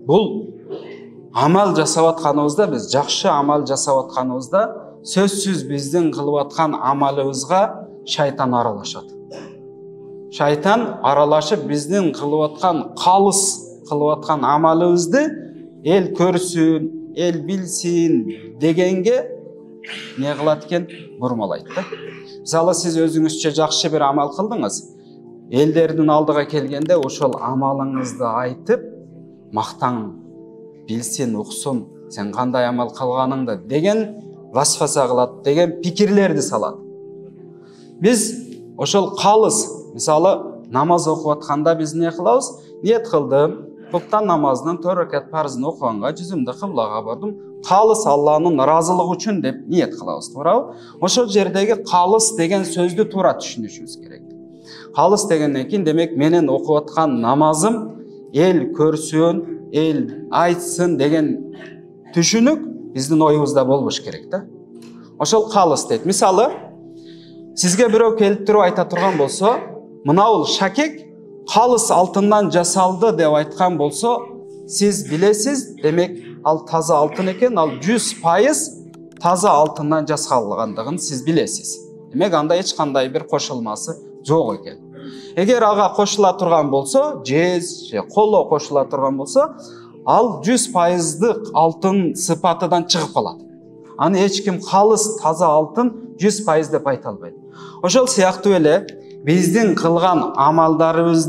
Бұл амал жасап атканыбызда, біз жақшы амал жасап атканыбызда, сөзсіз біздің кылып аткан амалыбызга шайтан аралашат. Шайтан аралашып біздің кылып аткан калыс кылып аткан амалыбызды эл көрсүн, эл билсин дегенге не кылат экен? Бурмалайт да. Мисалы, сиз өзүңүзчө жакшы бир амал кылдыңыз. Элдердин алдыга келгенде ошол амалыңызды айтып, мактаң, билсин, уксун, сен кандай амал кылганыңды деген васваса кылат, деген пикирлерди салат. Биз ошол калыс, мисалы, намаз окуп атканда биз не кылабыз? Ниет кылдым, топтан намазынын 4 ракат парызын окуганга жүзүмдү кыблага бардым, калыс Алланын ыраазылыгы үчүн деп ниет кылабыз, туурабы? Ошол жердеги калыс деген сөздү туура түшүнүшүбүз керек. Калыс дегенден кийин демек менин окуп аткан намазым эл көрсүн, эл айтсын деген түшүнүк биздин оюбузда болбош керек да. Ошол калыс дейт. Мисалы, сизге бирөө келип туруп айта турган болсо, мына шакек калыс алтындан жасалды деп айткан болсо, сиз билесиз, демек ал таза алтын экен, ал 100% таза алтындан жасалгандыгын сиз билесиз. Демек анда эч кандай бир кошулмасы жок экен. Эгер ага кошула турган болсо, жез же коло кошула турган болсо, ал 100%дык алтын сыпатыдан чыгып калат. Аны эч ким калыс таза алтын 100% деп айта албайт. Ошол сыяктуу эле биздин кылган амалдарыбыз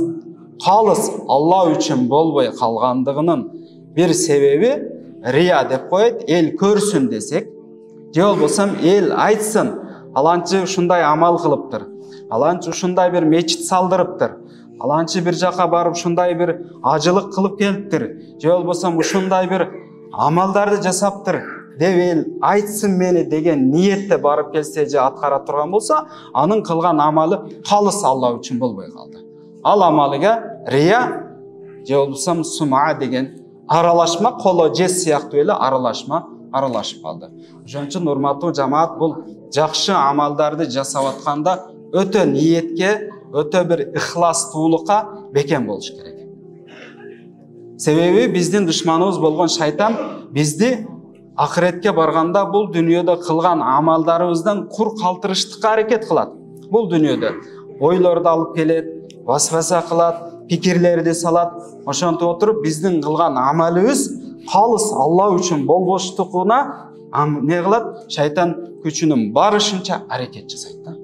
калыс Алла үчүн болбой калгандыгынын бир себеби рия деп коет, эл көрсүн десек, же болбосо эл айтсын, аланчы ушундай амал кылыптыр, аланчы ушундай бир мечит салдырыптыр, аланчы бир жака барып ушундай бир ажылык кылып келиптир, же болбосо ушундай бир амалдарды жасаптыр деп эл айтсын мени деген ниетте барып келсе же аткара турган болсо, анын кылган амалы калыс Алла үчүн болбой калды. Ал амалыга рия же болбосо сума деген аралашма, коло жез сыяктуу эле аралашып калды. Ошон үчүн урматтуу жамаат, бул жакшы амалдарды жасап атканда өтө ниетке, өтө бир ыхластуулукка бекем болуш керек. Себеби биздин душманыбыз болгон шайтан бизди акыретке барганда бул дүйнөдө кылган амалдарыбыздан кур калтырыштыкка аракет кылат. Бул дүйнөдө ойлорду алып келет, васваса кылат, пикирлерди салат. Ошентип отуруп биздин кылган амалыбыз калыс Алла үчүн болбоштугуна не кылат? Шайтан күчүнүн барышынча аракет жасайт да.